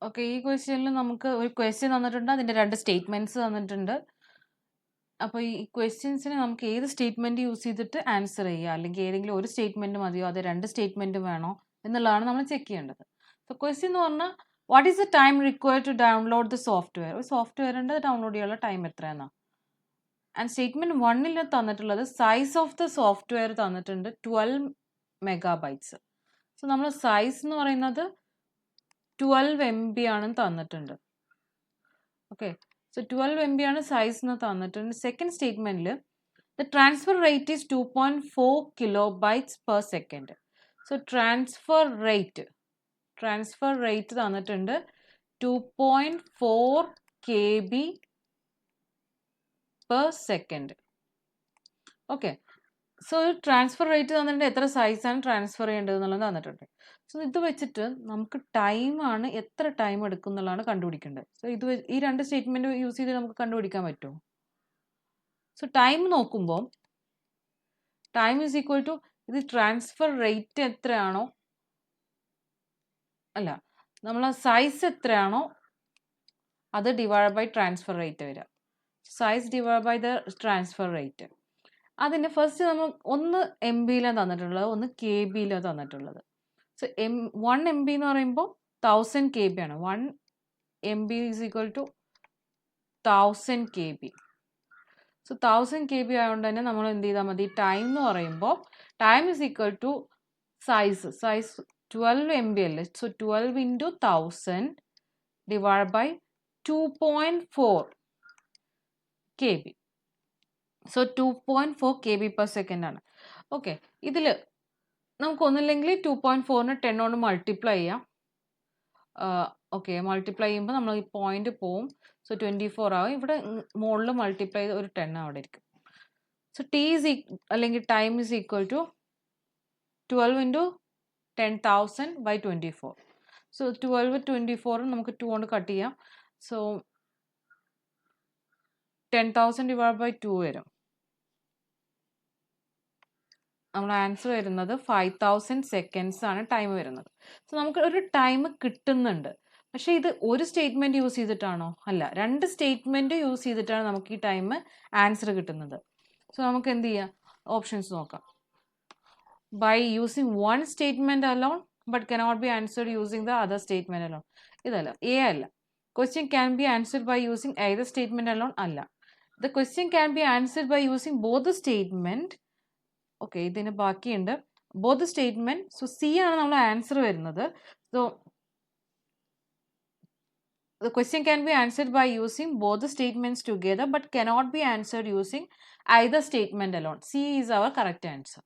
Okay, ഈ ക്വസ്റ്റ്യനിൽ നമുക്ക് ഒരു ക്വസ്റ്റ്യൻ തന്നിട്ടുണ്ട്, അതിൻ്റെ 2 സ്റ്റേറ്റ്മെൻറ്റ്സ് തന്നിട്ടുണ്ട്. അപ്പോൾ ഈ ക്വസ്റ്റ്യൻസിന് നമുക്ക് ഏത് സ്റ്റേറ്റ്മെൻറ്റ് യൂസ് ചെയ്തിട്ട് ആൻസർ ചെയ്യുക, അല്ലെങ്കിൽ ഏതെങ്കിലും ഒരു സ്റ്റേറ്റ്മെൻറ്റ് മതിയോ അതോ 2 സ്റ്റേറ്റ്മെൻറ്റ് വേണോ എന്നുള്ളതാണ് നമ്മൾ ചെക്ക് ചെയ്യേണ്ടത്. സോ ക്വസ്റ്റ്യൻ എന്ന് പറഞ്ഞാൽ what is the time required to download the software, ഒരു സോഫ്റ്റ്വെയറിൻ്റെ ഡൗൺലോഡ് ചെയ്യാനുള്ള ടൈം എത്രയെന്നാണ്. ആൻഡ് സ്റ്റേറ്റ്മെൻറ്റ് 1ൽ തന്നിട്ടുള്ളത് സൈസ് ഓഫ് ദ സോഫ്റ്റ്വെയർ തന്നിട്ടുണ്ട് 12 MB. സോ നമ്മൾ സൈസ് എന്ന് പറയുന്നത് 12 MB ആണെന്ന് തന്നിട്ടുണ്ട്. ഓക്കെ, സോ 12 MB ആണ് സൈസ് എന്ന് തന്നിട്ടുണ്ട്. സെക്കൻഡ് സ്റ്റേറ്റ്മെൻറ്റിൽ the transfer rate is 2.4 KB/s. So transfer rate തന്നിട്ടുണ്ട് 2.4 KB/s. Okay, so transfer rate തന്നിട്ടുണ്ട്, എത്ര സൈസാണ് ട്രാൻസ്ഫർ ചെയ്യേണ്ടത് എന്നുള്ളത് തന്നിട്ടുണ്ട്. സോ ഇത് വെച്ചിട്ട് നമുക്ക് ടൈമാണ് എത്ര ടൈം എടുക്കും എന്നുള്ളതാണ് കണ്ടുപിടിക്കേണ്ടത്. സോ ഈ 2 സ്റ്റേറ്റ്മെൻറ്റ് യൂസ് ചെയ്ത് നമുക്ക് കണ്ടുപിടിക്കാൻ പറ്റുമോ? സോ ടൈം നോക്കുമ്പോൾ ടൈം ഈസ് ഈക്വൽ ടു ഇത് ട്രാൻസ്ഫർ റേറ്റ് എത്രയാണോ, അല്ല, നമ്മൾ സൈസ് എത്രയാണോ അത് ഡിവൈഡ് ബൈ ട്രാൻസ്ഫർ റേറ്റ് വരിക. Size divide by the transfer rate. അതിന് ഫസ്റ്റ് നമ്മൾ 1 MB-യിലാണ് തന്നിട്ടുള്ളത്, 1 KB-യിലാണ് തന്നിട്ടുള്ളത്. സോ 1 MB എന്ന് പറയുമ്പോൾ 1000 KB ആണ്. 1 MB is equal to 1000 KB. So 1000 KB ആയതുകൊണ്ട് തന്നെ നമ്മൾ എന്ത് ചെയ്താൽ മതി, ടൈം എന്ന് പറയുമ്പോൾ time is equal to size 12 MB അല്ലേ. So 12 into 1000 divide by 2.4 KB. So 2.4 KB/s ആണ്. ഓക്കെ, ഇതിൽ നമുക്ക് ഒന്നില്ലെങ്കിൽ 2.4നെ 10 കൊണ്ട് മൾട്ടിപ്ലൈ ചെയ്യാം. ഓക്കെ, മൾട്ടിപ്ലൈ ചെയ്യുമ്പോൾ നമ്മൾ ഈ പോയിന്റ് പോവും. സോ 24 ആവും. ഇവിടെ മുകളിൽ മൾട്ടിപ്ലൈ ചെയ്ത് ഒരു 10 അവിടെ ഇരിക്കും. സോ അല്ലെങ്കിൽ time is equal to 12 into 10,000 by 24. So 12 24 നമുക്ക് 2 കൊണ്ട് കട്ട് ചെയ്യാം. സോ 10,000 ഡിവൈഡ് ബൈ 2 വരും. നമ്മുടെ ആൻസർ വരുന്നത് 5000 സെക്കൻഡ്സ് ആണ് ടൈം വരുന്നത്. സോ നമുക്ക് ഒരു ടൈം കിട്ടുന്നുണ്ട്, പക്ഷേ ഇത് ഒരു സ്റ്റേറ്റ്മെൻറ്റ് യൂസ് ചെയ്തിട്ടാണോ? അല്ല, 2 സ്റ്റേറ്റ്മെൻറ്റ് യൂസ് ചെയ്തിട്ടാണ് നമുക്ക് ഈ ടൈം ആൻസർ കിട്ടുന്നത്. സോ നമുക്ക് എന്ത് ചെയ്യാം, ഓപ്ഷൻസ് നോക്കാം. By using 1 statement alone but cannot be answered using the other statement alone. ഇതല്ല, എ അല്ല. Question can be answered by using either statement alone അല്ല. The question can be answered by using both the statement. Okay, ഇതിന് ബാക്കിയുണ്ട് both statement. So C ആണ് നമ്മൾ answer വരുന്നത്. So the question can be answered by using both the statements together but cannot be answered using either statement alone. C is our correct answer.